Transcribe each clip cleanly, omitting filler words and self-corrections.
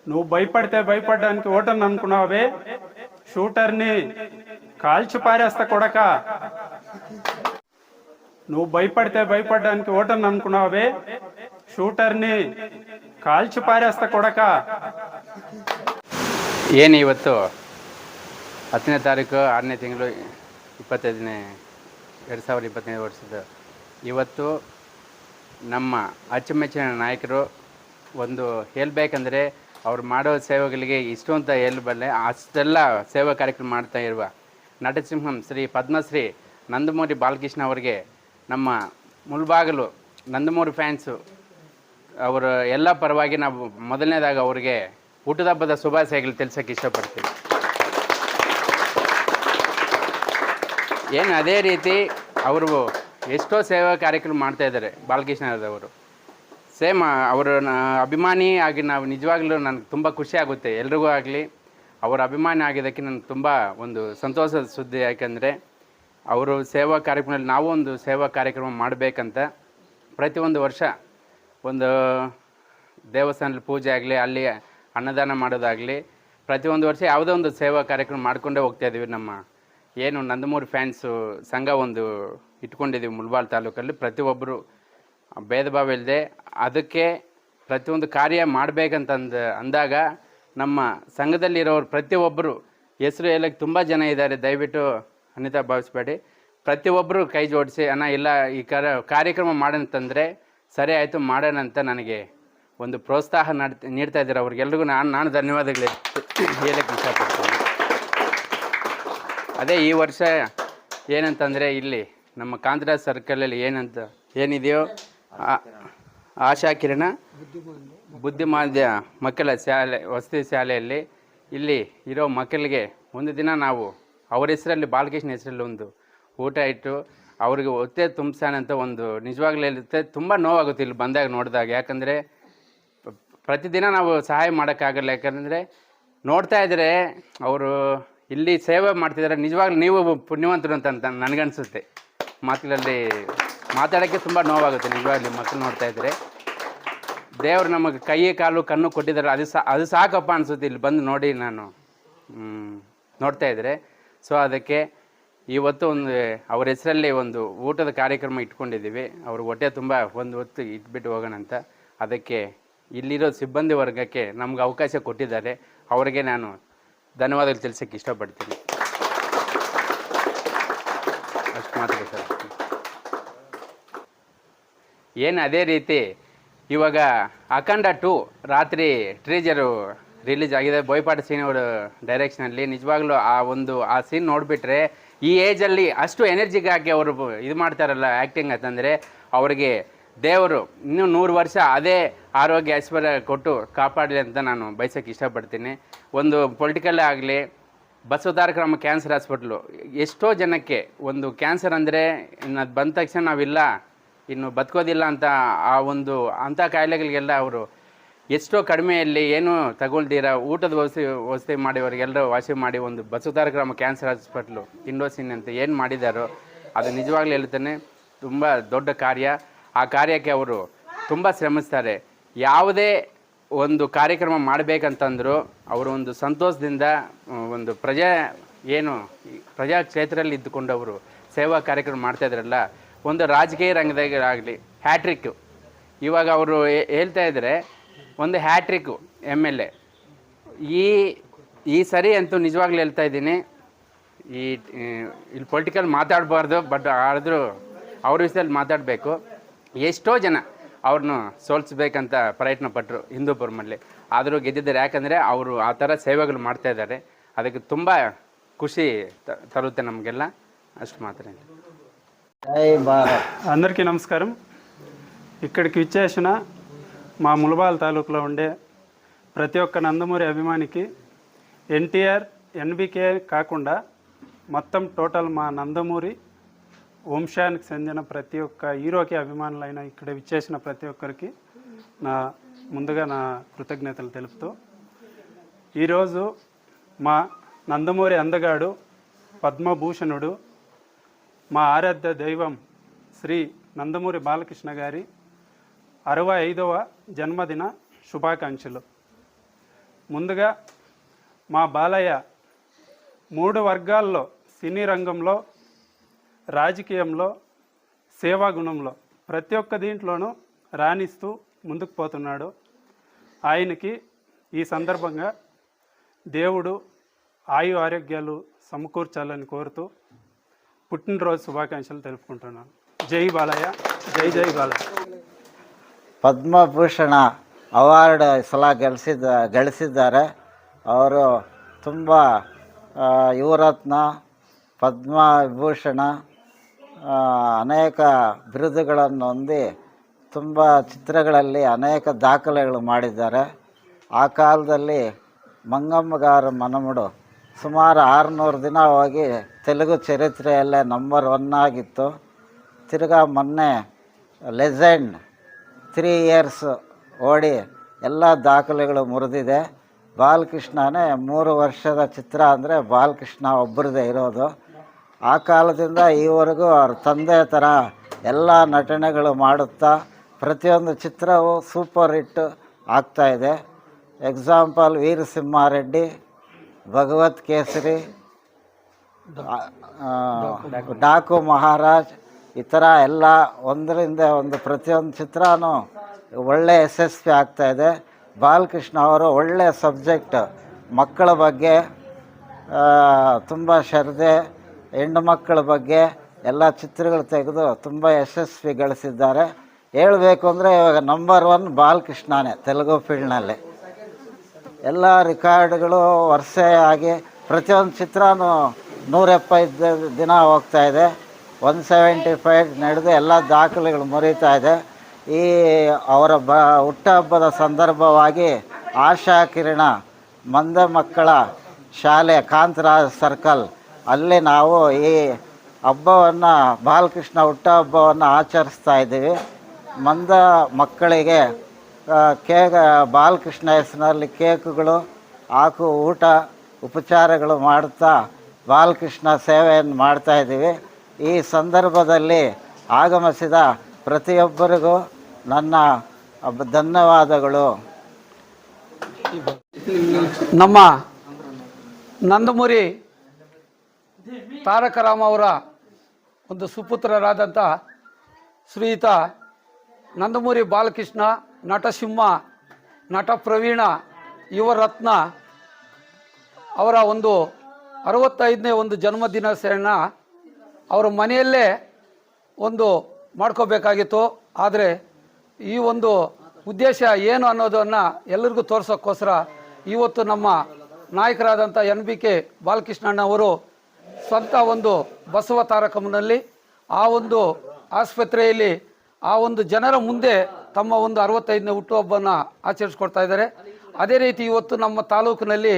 నువ్వు భయపడితే భయపడడానికి ఓటర్ని అనుకున్నావే, షూటర్ని కాల్చి పారేస్తా కొడక. నువ్వు భయపడితే భయపడడానికి ఓటర్ని అనుకున్నావే, ಶೂಟರ್ನಿ ಕಾಲ್ಚಿ ಪಾರೇಸ್ತಾ ಕೊಡಕ. ಏನು ಇವತ್ತು 10ನೇ ತಾರೀಕು 6ನೇ ತಿಂಗಳು 25ನೇ 2025 ವರ್ಷದ ಇವತ್ತು ನಮ್ಮ ಅಚ್ಚುಮೆಚ್ಚಿನ ನಾಯಕರು ಒಂದು ಹೇಳಬೇಕಂದ್ರೆ ಅವ್ರು ಮಾಡೋ ಸೇವೆಗಳಿಗೆ ಇಷ್ಟು ಅಂತ ಹೇಳಬಲ್ಲೆ, ಅಷ್ಟೆಲ್ಲ ಸೇವಾ ಕಾರ್ಯಕ್ರಮ ಮಾಡ್ತಾ ಇರುವ ನಟಸಿಂಹಂ ಶ್ರೀ ಪದ್ಮಶ್ರೀ ನಂದಮೂರಿ ಬಾಲಕೃಷ್ಣ ಅವರಿಗೆ ನಮ್ಮ ಮುಳಬಾಗಿಲು ನಂದಮೂರಿ ಫ್ಯಾನ್ಸು ಅವರ ಎಲ್ಲ ಪರವಾಗಿ ನಾವು ಮೊದಲನೇದಾಗಿ ಅವರಿಗೆ ಹುಟ್ಟದ ಹಬ್ಬದ ಶುಭಾಶಯಗಳು ತಿಳಿಸೋಕ್ಕೆ ಇಷ್ಟಪಡ್ತೀವಿ. ಏನು ಅದೇ ರೀತಿ ಅವರು ಎಷ್ಟೋ ಸೇವಾ ಕಾರ್ಯಕ್ರಮ ಮಾಡ್ತಾಯಿದ್ದಾರೆ ಬಾಲಕೃಷ್ಣರವರು. ಸೇಮ್ ಅವರ ಅಭಿಮಾನಿ ಆಗಿ ನಾವು ನಿಜವಾಗ್ಲೂ ನನಗೆ ತುಂಬ ಖುಷಿ ಆಗುತ್ತೆ. ಎಲ್ರಿಗೂ ಆಗಲಿ ಅವರ ಅಭಿಮಾನಿ ಆಗಿದ್ದಕ್ಕೆ ನನಗೆ ತುಂಬ ಒಂದು ಸಂತೋಷದ ಸುದ್ದಿ. ಯಾಕೆಂದರೆ ಅವರು ಸೇವಾ ಕಾರ್ಯಕ್ರಮದಲ್ಲಿ ನಾವು ಒಂದು ಸೇವಾ ಕಾರ್ಯಕ್ರಮ ಮಾಡಬೇಕಂತ ಪ್ರತಿಯೊಂದು ವರ್ಷ ಒಂದು ದೇವಸ್ಥಾನದಲ್ಲಿ ಪೂಜೆ ಆಗಲಿ, ಅಲ್ಲಿ ಅನ್ನದಾನ ಮಾಡೋದಾಗಲಿ, ಪ್ರತಿಯೊಂದು ವರ್ಷ ಯಾವುದೋ ಒಂದು ಸೇವಾ ಕಾರ್ಯಕ್ರಮ ಮಾಡ್ಕೊಂಡೇ ಹೋಗ್ತಾಯಿದ್ದೀವಿ. ನಮ್ಮ ಏನು ನಂದಮೂರಿ ಫ್ಯಾನ್ಸು ಸಂಘ ಒಂದು ಇಟ್ಕೊಂಡಿದ್ದೀವಿ ಮುಳಬಾಗಿಲು ತಾಲೂಕಲ್ಲಿ. ಪ್ರತಿಯೊಬ್ಬರು ಭೇದ ಭಾವ ಇಲ್ಲದೆ ಅದಕ್ಕೆ ಪ್ರತಿಯೊಂದು ಕಾರ್ಯ ಅಂದಾಗ ನಮ್ಮ ಸಂಘದಲ್ಲಿರೋರು ಪ್ರತಿಯೊಬ್ಬರು ಹೆಸರು ಹೇಳಕ್ಕೆ ತುಂಬ ಜನ ಇದ್ದಾರೆ, ದಯವಿಟ್ಟು ಅನ್ಯತಾ ಭಾವಿಸ್ಬೇಡಿ. ಪ್ರತಿಯೊಬ್ಬರು ಕೈ ಜೋಡಿಸಿ ಅಣ್ಣ ಇಲ್ಲ ಈ ಕಾರ್ಯಕ್ರಮ ಮಾಡೋಂತಂದರೆ ಸರಿ ಆಯಿತು ಮಾಡೋಣ ಅಂತ ನನಗೆ ಒಂದು ಪ್ರೋತ್ಸಾಹ ನೀಡ್ತಾ ಇದ್ದಾರೆ. ಅವ್ರಿಗೆಲ್ರಿಗೂ ನಾನು ಧನ್ಯವಾದಗಳು ಹೇಳಕ್ಕೆ ಇಷ್ಟಪಡ್ತೀನಿ. ಅದೇ ಈ ವರ್ಷ ಏನಂತಂದರೆ ಇಲ್ಲಿ ನಮ್ಮ ಕಾಂತರಾಜ್ ಸರ್ಕಲಲ್ಲಿ ಏನಿದೆಯೋ ಆಶಾ ಕಿರಣ ಬುದ್ಧಿಮಾಂದ್ಯ ಮಕ್ಕಳ ಶಾಲೆ ವಸತಿ ಶಾಲೆಯಲ್ಲಿ ಇಲ್ಲಿ ಇರೋ ಮಕ್ಕಳಿಗೆ ಒಂದು ದಿನ ನಾವು ಅವ್ರ ಹೆಸರಲ್ಲಿ ಬಾಲಕೃಷ್ಣ ಹೆಸರಲ್ಲಿ ಒಂದು ಊಟ ಇಟ್ಟು ಅವ್ರಿಗೆ ಹೊಟ್ಟೆ ತುಂಬಿಸೋಣ ಅಂತ ಒಂದು ನಿಜವಾಗ್ಲೂ ಹೇಳುತ್ತೆ. ತುಂಬ ನೋವಾಗುತ್ತೆ ಇಲ್ಲಿ ಬಂದಾಗ ನೋಡಿದಾಗ. ಯಾಕಂದರೆ ಪ್ರತಿದಿನ ನಾವು ಸಹಾಯ ಮಾಡೋಕ್ಕಾಗಲ್ಲ. ಯಾಕಂದರೆ ನೋಡ್ತಾ ಇದ್ದರೆ ಅವರು ಇಲ್ಲಿ ಸೇವೆ ಮಾಡ್ತಿದ್ದಾರೆ. ನಿಜವಾಗ್ಲೂ ನೀವು ಪುಣ್ಯವಂತರು ಅಂತ ನನಗನ್ಸುತ್ತೆ. ಮಕ್ಕಳಲ್ಲಿ ಮಾತಾಡೋಕ್ಕೆ ತುಂಬ ನೋವಾಗುತ್ತೆ ನಿಜವಾಗ್ಲೂ. ಮಕ್ಕಳು ನೋಡ್ತಾ ಇದ್ದರೆ ದೇವರು ನಮಗೆ ಕೈ ಕಾಲು ಕಣ್ಣು ಕೊಟ್ಟಿದ್ದಾರೆ, ಅದು ಸಾಕಪ್ಪ ಅನಿಸುತ್ತೆ ಇಲ್ಲಿ ಬಂದು ನೋಡಿ ನಾನು ನೋಡ್ತಾ ಇದ್ದರೆ. ಸೊ ಅದಕ್ಕೆ ಇವತ್ತು ಒಂದು ಅವ್ರ ಹೆಸರಲ್ಲಿ ಒಂದು ಊಟದ ಕಾರ್ಯಕ್ರಮ ಇಟ್ಕೊಂಡಿದ್ದೀವಿ. ಅವ್ರಿಗೆ ಹೊಟ್ಟೆ ತುಂಬ ಒಂದು ಹೊತ್ತು ಇಟ್ಬಿಟ್ಟು ಹೋಗೋಣ ಅಂತ. ಅದಕ್ಕೆ ಇಲ್ಲಿರೋ ಸಿಬ್ಬಂದಿ ವರ್ಗಕ್ಕೆ ನಮ್ಗೆ ಅವಕಾಶ ಕೊಟ್ಟಿದ್ದಾರೆ. ಅವರಿಗೆ ನಾನು ಧನ್ಯವಾದಗಳು ತಿಳಿಸೋಕ್ಕೆ ಇಷ್ಟಪಡ್ತೀನಿ. ಅಷ್ಟು ಮಾತಾಡಿ ಸರ್. ಏನು ಅದೇ ರೀತಿ ಇವಾಗ ಅಖಂಡ 2 ರಾತ್ರಿ ಟ್ರೀಜರು ರಿಲೀಸ್ ಆಗಿದೆ ಬೋಯಪಾటి ಸೀನವರ ಡೈರೆಕ್ಷನಲ್ಲಿ. ನಿಜವಾಗ್ಲೂ ಆ ಸೀನ್ ನೋಡಿಬಿಟ್ರೆ ಈ ಏಜಲ್ಲಿ ಅಷ್ಟು ಎನರ್ಜಿಗಾಗಿ ಅವರು ಇದು ಮಾಡ್ತಾರಲ್ಲ ಆ್ಯಕ್ಟಿಂಗ್ ಅಂತಂದರೆ ಅವರಿಗೆ ದೇವರು ಇನ್ನೂ 100 ವರ್ಷ ಅದೇ ಆರೋಗ್ಯ ಐಶ್ವರ್ಯ ಕೊಟ್ಟು ಕಾಪಾಡಲಿ ಅಂತ ನಾನು ಬಯಸೋಕ್ಕೆ ಇಷ್ಟಪಡ್ತೀನಿ. ಒಂದು ಪೊಲಿಟಿಕಲ್ಲೇ ಆಗಲಿ, ಬಸವತಾರಕರಾಮ ಕ್ಯಾನ್ಸರ್ ಹಾಸ್ಪಿಟ್ಲು ಎಷ್ಟೋ ಜನಕ್ಕೆ ಒಂದು ಕ್ಯಾನ್ಸರ್ ಅಂದರೆ ಇನ್ನು ಅದು ಬಂದ ತಕ್ಷಣ ನಾವಿಲ್ಲ ಇನ್ನು ಬದುಕೋದಿಲ್ಲ ಅಂತ ಅಂಥ ಕಾಯಿಲೆಗಳಿಗೆಲ್ಲ ಅವರು ಎಷ್ಟೋ ಕಡಿಮೆಯಲ್ಲಿ ಏನೂ ತಗೊಳ್ದಿರ ಊಟದ ವ್ಯವಸ್ಥೆ ಮಾಡಿವರಿಗೆಲ್ಲರೂ ವಾಸಿ ಮಾಡಿ ಒಂದು ಬಸವತಾರಕರಾಮ ಕ್ಯಾನ್ಸರ್ ಹಾಸ್ಪಿಟ್ಲು ಇಂಡೋಸಿನ್ ಅಂತ ಏನು ಮಾಡಿದಾರೋ ಅದು ನಿಜವಾಗ್ಲೂ ಹೇಳ್ತಾನೆ ತುಂಬ ದೊಡ್ಡ ಕಾರ್ಯ. ಆ ಕಾರ್ಯಕ್ಕೆ ಅವರು ತುಂಬ ಶ್ರಮಿಸ್ತಾರೆ. ಯಾವುದೇ ಒಂದು ಕಾರ್ಯಕ್ರಮ ಮಾಡಬೇಕಂತಂದ್ರು ಅವರು ಒಂದು ಸಂತೋಷದಿಂದ ಒಂದು ಪ್ರಜಾ ಕ್ಷೇತ್ರದಲ್ಲಿ ಇದ್ದುಕೊಂಡು ಅವರು ಸೇವಾ ಕಾರ್ಯಕ್ರಮ ಮಾಡ್ತಾಯಿದ್ರಲ್ಲ. ಒಂದು ರಾಜಕೀಯ ರಂಗದಾಗಲಿ ಹ್ಯಾಟ್ರಿಕ್ಕು ಇವಾಗ ಅವರು ಹೇಳ್ತಾ ಇದ್ದರೆ ಒಂದು ಹ್ಯಾಟ್ರಿಕ್ಕು MLA ಈ ಸರಿ ಅಂತೂ ನಿಜವಾಗ್ಲೂ ಹೇಳ್ತಾ ಇದ್ದೀನಿ. ಇಲ್ಲಿ ಪೊಲಿಟಿಕಲ್ ಮಾತಾಡಬಾರ್ದು, ಬಟ್ ಆದರೂ ಅವ್ರ ವಿಷಯದಲ್ಲಿ ಮಾತಾಡಬೇಕು. ಎಷ್ಟೋ ಜನ ಅವ್ರನ್ನ ಸೋಲಿಸ್ಬೇಕಂತ ಪ್ರಯತ್ನ ಪಟ್ಟರು ಹಿಂದೂಪುರಮಲ್ಲಿ, ಆದರೂ ಗೆದ್ದಿದ್ದಾರೆ. ಯಾಕಂದರೆ ಅವರು ಆ ಥರ ಸೇವೆಗಳು ಮಾಡ್ತಾಯಿದ್ದಾರೆ. ಅದಕ್ಕೆ ತುಂಬ ಖುಷಿ ತರುತ್ತೆ ನಮಗೆಲ್ಲ. అಷ್ಟು మాత్రమే. అందరికీ నమస్కారం. ఇక్కడికి విచ్చేసిన మా ములబాల్ తాలూకులో ఉండే ప్రతి ఒక్క నందమూరి అభిమానికి NTR NBK కాకుండా మొత్తం టోటల్ మా నందమూరి వంశానికి చెందిన ప్రతి ఒక్క హీరోకి అభిమానులైన ఇక్కడ విచ్చేసిన ప్రతి ఒక్కరికి ముందుగా నా కృతజ్ఞతలు తెలుపుతూ, ఈరోజు మా నందమూరి అందగాడు పద్మభూషణుడు మా ఆరాధ్య దైవం శ్రీ నందమూరి బాలకృష్ణ గారి 65వ జన్మదిన శుభాకాంక్షలు. ముందుగా మా బాలయ్య 3 వర్గాల్లో సినీ రంగంలో, రాజకీయంలో, సేవా గుణంలో ప్రతి ఒక్క దీంట్లోనూ రాణిస్తూ ముందుకు పోతున్నాడు. ఆయనకి ఈ సందర్భంగా దేవుడు ఆయు ఆరోగ్యాలు సమకూర్చాలని కోరుతూ పుట్టినరోజు శుభాకాంక్షలు తెలుపుకుంటున్నాను. జై బాలయ్య, జై జై ಬಾಲಯ್ಯ. ಪದ್ಮಭೂಷಣ ಅವಾರ್ಡ್ ಸಲ ಗಳಿಸಿದ್ದಾರೆ. ಅವರು ತುಂಬ ಯುವರತ್ನ, ಪದ್ಮವಿಭೂಷಣ ಅನೇಕ ಬಿರುದುಗಳನ್ನು ಹೊಂದಿ ತುಂಬ ಚಿತ್ರಗಳಲ್ಲಿ ಅನೇಕ ದಾಖಲೆಗಳು ಮಾಡಿದ್ದಾರೆ. ಆ ಕಾಲದಲ್ಲಿ ಮಂಗಮ್ಮಗಾರ ಮನಮುಡು ಸುಮಾರು 600 ದಿನ ಹೋಗಿ ತೆಲುಗು ಚರಿತ್ರೆಯಲ್ಲೇ ನಂಬರ್ 1 ಆಗಿತ್ತು. ತಿರ್ಗಾ ಮೊನ್ನೆ ಲೆಜೆಂಡ್ 3 ಇಯರ್ಸ್ ಓಡಿ ಎಲ್ಲ ದಾಖಲೆಗಳು ಮುರಿದಿದೆ. ಬಾಲಕೃಷ್ಣನೇ 3 ವರ್ಷದ ಚಿತ್ರ ಅಂದರೆ ಬಾಲಕೃಷ್ಣ ಒಬ್ಬರದೇ ಇರೋದು. ಆ ಕಾಲದಿಂದ ಈವರೆಗೂ ಅವ್ರ ತಂದೆ ಥರ ಎಲ್ಲ ನಟನೆಗಳು ಮಾಡುತ್ತಾ ಪ್ರತಿಯೊಂದು ಚಿತ್ರವು ಸೂಪರ್ ಹಿಟ್ ಆಗ್ತಾಯಿದೆ. ಎಕ್ಸಾಂಪಲ್ ವೀರಸಿಂಹಾರೆಡ್ಡಿ, ಭಗವತ್ ಕೇಸರಿ, ಡಾಕು ಮಹಾರಾಜ್, ಈ ಥರ ಎಲ್ಲ ಒಂದರಿಂದ ಒಂದು ಪ್ರತಿಯೊಂದು ಚಿತ್ರನೂ ಒಳ್ಳೆ ಯಶಸ್ವಿ ಆಗ್ತಾಯಿದೆ. ಬಾಲಕೃಷ್ಣ ಅವರು ಒಳ್ಳೆಯ ಸಬ್ಜೆಕ್ಟ್, ಮಕ್ಕಳ ಬಗ್ಗೆ ತುಂಬ ಶ್ರದ್ಧೆ, ಹೆಣ್ಣು ಮಕ್ಕಳ ಬಗ್ಗೆ ಎಲ್ಲ ಚಿತ್ರಗಳು ತೆಗೆದು ತುಂಬ ಯಶಸ್ವಿ ಗಳಿಸಿದ್ದಾರೆ. ಹೇಳಬೇಕು ಅಂದರೆ ಇವಾಗ ನಂಬರ್ 1 ಬಾಲಕೃಷ್ಣನೇ ತೆಲುಗು ಫೀಲ್ಡ್ನಲ್ಲಿ. ಎಲ್ಲ ರೆಕಾರ್ಡ್ಗಳು ವರ್ಷಾಗಿ ಪ್ರತಿಯೊಂದು ಚಿತ್ರನೂ 170 ದಿನ ಹೋಗ್ತಾಯಿದೆ. 175 ನಡೆದು ಎಲ್ಲ ದಾಖಲೆಗಳು ಮುರಿತಾ ಇದೆ. ಈ ಅವರ ಹುಟ್ಟುಹಬ್ಬದ ಸಂದರ್ಭವಾಗಿ ಆಶಾ ಕಿರಣ ಮಂದ ಮಕ್ಕಳ ಶಾಲೆ ಕಾಂತರಾಜ್ ಸರ್ಕಲ್ ಅಲ್ಲಿ ನಾವು ಈ ಹಬ್ಬವನ್ನು ಬಾಲಕೃಷ್ಣ ಹುಟ್ಟುಹಬ್ಬವನ್ನು ಆಚರಿಸ್ತಾ ಇದ್ದೀವಿ. ಮಂದ ಮಕ್ಕಳಿಗೆ ಬಾಲಕೃಷ್ಣ ಹೆಸರಿನಲ್ಲಿ ಕೇಕುಗಳು ಹಾಕು ಊಟ ಉಪಚಾರಗಳು ಮಾಡುತ್ತಾ ಬಾಲಕೃಷ್ಣ ಸೇವೆಯನ್ನು ಮಾಡ್ತಾಯಿದ್ದೀವಿ. ಈ ಸಂದರ್ಭದಲ್ಲಿ ಆಗಮಿಸಿದ ಪ್ರತಿಯೊಬ್ಬರಿಗೂ ನನ್ನ ಧನ್ಯವಾದಗಳು. ನಮ್ಮ ನಂದಮೂರಿ ತಾರಕ ರಾಮ ಅವರ ಒಂದು ಸುಪುತ್ರರಾದಂಥ ಶ್ರೀಯುತ ನಂದಮೂರಿ ಬಾಲಕೃಷ್ಣ, ನಟಸಿಂಹ, ನಟ ಪ್ರವೀಣ, ಯುವರತ್ನ ಅವರ ಒಂದು 65ನೇ ಒಂದು ಜನ್ಮದಿನಾಚರಣೆನ ಅವರ ಮನೆಯಲ್ಲೇ ಒಂದು ಮಾಡ್ಕೋಬೇಕಾಗಿತ್ತು. ಆದರೆ ಈ ಒಂದು ಉದ್ದೇಶ ಏನು ಅನ್ನೋದನ್ನು ಎಲ್ಲರಿಗೂ ತೋರ್ಸೋಕ್ಕೋಸ್ಕರ ಇವತ್ತು ನಮ್ಮ ನಾಯಕರಾದಂಥ NBK ಬಾಲಕೃಷ್ಣಣ್ಣವರು ಸ್ವಂತ ಒಂದು ಬಸವ ತಾರಕಂನಲ್ಲಿ ಆ ಒಂದು ಆಸ್ಪತ್ರೆಯಲ್ಲಿ ಆ ಒಂದು ಜನರ ಮುಂದೆ ತಮ್ಮ ಒಂದು 65ನೇ ಹುಟ್ಟುಹಬ್ಬನ ಆಚರಿಸ್ಕೊಡ್ತಾ ಇದ್ದಾರೆ. ಅದೇ ರೀತಿ ಇವತ್ತು ನಮ್ಮ ತಾಲೂಕಿನಲ್ಲಿ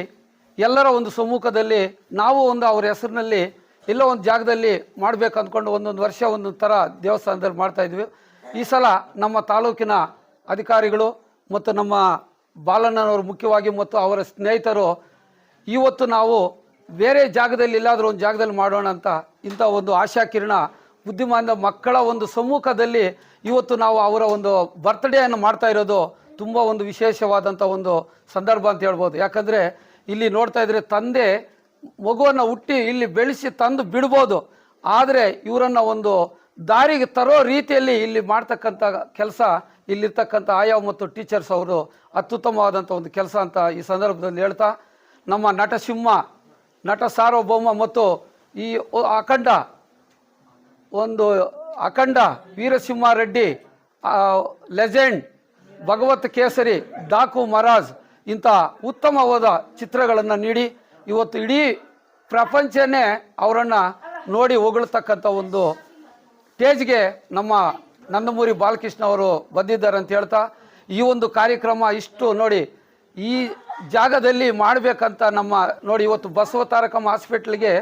ಎಲ್ಲರ ಒಂದು ಸಮ್ಮುಖದಲ್ಲಿ ನಾವು ಒಂದು ಅವರ ಹೆಸರಿನಲ್ಲಿ ಎಲ್ಲೋ ಒಂದು ಜಾಗದಲ್ಲಿ ಮಾಡಬೇಕು ಅಂದ್ಕೊಂಡು ಒಂದೊಂದು ವರ್ಷ ಒಂದೊಂದು ಥರ ದೇವಸ್ಥಾನದಲ್ಲಿ ಮಾಡ್ತಾಯಿದ್ವಿ. ಈ ಸಲ ನಮ್ಮ ತಾಲೂಕಿನ ಅಧಿಕಾರಿಗಳು ಮತ್ತು ನಮ್ಮ ಬಾಲಣ್ಣನವರು ಮುಖ್ಯವಾಗಿ ಮತ್ತು ಅವರ ಸ್ನೇಹಿತರು ಇವತ್ತು ನಾವು ಬೇರೆ ಜಾಗದಲ್ಲಿ ಎಲ್ಲಾದರೂ ಒಂದು ಜಾಗದಲ್ಲಿ ಮಾಡೋಣ ಅಂತ ಇಂಥ ಒಂದು ಆಶಾ ಕಿರಣ ಬುದ್ಧಿಮಾಂದ್ಯ ಮಕ್ಕಳ ಒಂದು ಸಮ್ಮುಖದಲ್ಲಿ ಇವತ್ತು ನಾವು ಅವರ ಒಂದು ಬರ್ತ್ಡೇಯನ್ನು ಮಾಡ್ತಾ ಇರೋದು ತುಂಬ ಒಂದು ವಿಶೇಷವಾದಂಥ ಒಂದು ಸಂದರ್ಭ ಅಂತ ಹೇಳ್ಬೋದು. ಯಾಕಂದರೆ ಇಲ್ಲಿ ನೋಡ್ತಾ ಇದ್ರೆ ತಂದೆ ಮಗುವನ್ನು ಹುಟ್ಟಿ ಇಲ್ಲಿ ಬೆಳೆಸಿ ತಂದು ಬಿಡ್ಬೋದು, ಆದರೆ ಇವರನ್ನು ಒಂದು ದಾರಿಗೆ ತರೋ ರೀತಿಯಲ್ಲಿ ಇಲ್ಲಿ ಮಾಡ್ತಕ್ಕಂಥ ಕೆಲಸ ಇಲ್ಲಿರ್ತಕ್ಕಂಥ ಆಯಾ ಮತ್ತು ಟೀಚರ್ಸ್ ಅವರು ಅತ್ಯುತ್ತಮವಾದಂಥ ಒಂದು ಕೆಲಸ ಅಂತ ಈ ಸಂದರ್ಭದಲ್ಲಿ ಹೇಳ್ತಾ, ನಮ್ಮ ನಟಸಿಂಹ, ನಟ ಸಾರ್ವಭೌಮ ಮತ್ತು ಈ ಅಖಂಡ ವೀರಸಿಂಹಾರೆಡ್ಡಿ, ಲೆಜೆಂಡ್, ಭಗವತ್ ಕೇಸರಿ, ಡಾಕು ಮಹಾರಾಜ್ ಇಂಥ ಉತ್ತಮವಾದ ಚಿತ್ರಗಳನ್ನು ನೀಡಿ ಇವತ್ತು ಇಡೀ ಪ್ರಪಂಚನೇ ಅವರನ್ನು ನೋಡಿ ಹೊಗಳ್ತಕ್ಕಂಥ ಒಂದು ಸ್ಟೇಜ್ಗೆ ನಮ್ಮ ನಂದಮೂರಿ ಬಾಲಕೃಷ್ಣ ಅವರು ಬಂದಿದ್ದಾರೆ ಅಂತ ಹೇಳ್ತಾ, ಈ ಒಂದು ಕಾರ್ಯಕ್ರಮ ಇಷ್ಟು ನೋಡಿ ಈ ಜಾಗದಲ್ಲಿ ಮಾಡಬೇಕಂತ ನಮ್ಮ ನೋಡಿ ಇವತ್ತು ಬಸವ ತಾರಕಮ್ಮ ಹಾಸ್ಪಿಟ್ಲಿಗೆ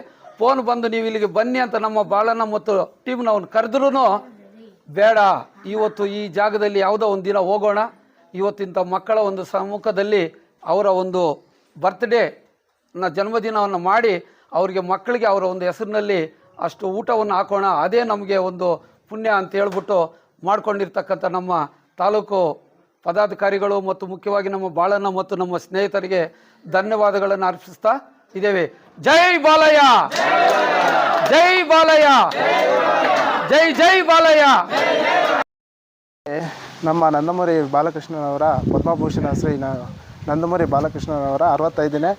ಫೋನ್ ಬಂದು ನೀವು ಇಲ್ಲಿಗೆ ಬನ್ನಿ ಅಂತ ನಮ್ಮ ಬಾಳಣ್ಣ ಮತ್ತು ಟೀಮ್ನವ್ನು ಕರೆದ್ರೂ ಬೇಡ, ಇವತ್ತು ಈ ಜಾಗದಲ್ಲಿ ಯಾವುದೋ ಒಂದು ದಿನ ಹೋಗೋಣ, ಇವತ್ತಿಂಥ ಮಕ್ಕಳ ಒಂದು ಸಮ್ಮುಖದಲ್ಲಿ ಅವರ ಒಂದು ಬರ್ತ್ಡೇ ಜನ್ಮದಿನವನ್ನು ಮಾಡಿ ಅವರಿಗೆ ಮಕ್ಕಳಿಗೆ ಅವರ ಒಂದು ಹೆಸರಿನಲ್ಲಿ ಅಷ್ಟು ಊಟವನ್ನು ಹಾಕೋಣ, ಅದೇ ನಮಗೆ ಒಂದು ಪುಣ್ಯ ಅಂತ ಹೇಳ್ಬಿಟ್ಟು ಮಾಡ್ಕೊಂಡಿರ್ತಕ್ಕಂಥ ನಮ್ಮ ತಾಲೂಕು ಪದಾಧಿಕಾರಿಗಳು ಮತ್ತು ಮುಖ್ಯವಾಗಿ ನಮ್ಮ ಬಾಳಣ್ಣ ಮತ್ತು ನಮ್ಮ ಸ್ನೇಹಿತರಿಗೆ ಧನ್ಯವಾದಗಳನ್ನು ಅರ್ಪಿಸ್ತಾ ಇದ್ದೇವೆ. ಜೈ ಬಾಲಯ್ಯ, ಜೈ ಬಾಲಯ್ಯ, ಜೈ ಜೈ ಬಾಲಯ್ಯ. ನಮ್ಮ ನಂದಮೂರಿ ಬಾಲಕೃಷ್ಣನವರ ಪದ್ಮಭೂಷಣ ಶ್ರೀ ನಂದಮೂರಿ ಬಾಲಕೃಷ್ಣನವರ 65ನೇ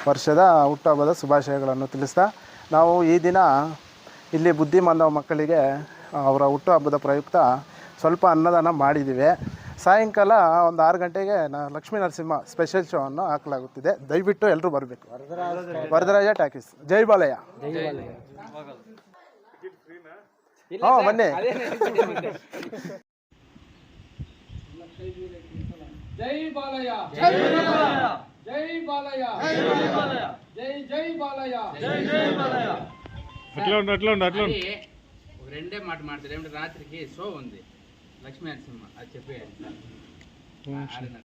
ವರ್ಷದ ಹುಟ್ಟುಹಬ್ಬದ ಶುಭಾಶಯಗಳನ್ನು ತಿಳಿಸ್ತಾ, ನಾವು ಈ ದಿನ ಇಲ್ಲಿ ಬುದ್ಧಿಮಾಂದ್ಯ ಮಕ್ಕಳಿಗೆ ಅವರ ಹುಟ್ಟುಹಬ್ಬದ ಪ್ರಯುಕ್ತ ಸ್ವಲ್ಪ ಅನ್ನದಾನ ಮಾಡಿದ್ದೀವಿ. ಸಾಯಂಕಾಲ ಒಂದು 6 ಗಂಟೆಗೆ ಲಕ್ಷ್ಮೀ ನರಸಿಂಹ ಸ್ಪೆಷಲ್ ಶೋ ಅನ್ನು ಹಾಕಲಾಗುತ್ತಿದೆ. ದಯವಿಟ್ಟು ಎಲ್ಲರೂ ಬರಬೇಕು. ವರದರಾಜ ಟಾಕೀಸ್. ಜೈ ಬಾಲಯ್ಯ. ಹಾಂ ಬನ್ನಿ. ಜೈ ಬಾಲಯ್ಯ, ಜೈ ಬಾಲಯ್ಯ, ಜೈ ಬಾಲಯ್ಯ, ಜೈ ಜೈ ಬಾಲಯ್ಯ, ಜೈ ಜೈ బాలయ్య. రెండే మాట మాట్లాడే రాత్రికి షో ఉంది లక్ష్మీ నరసింహ అది చెప్పేయండి.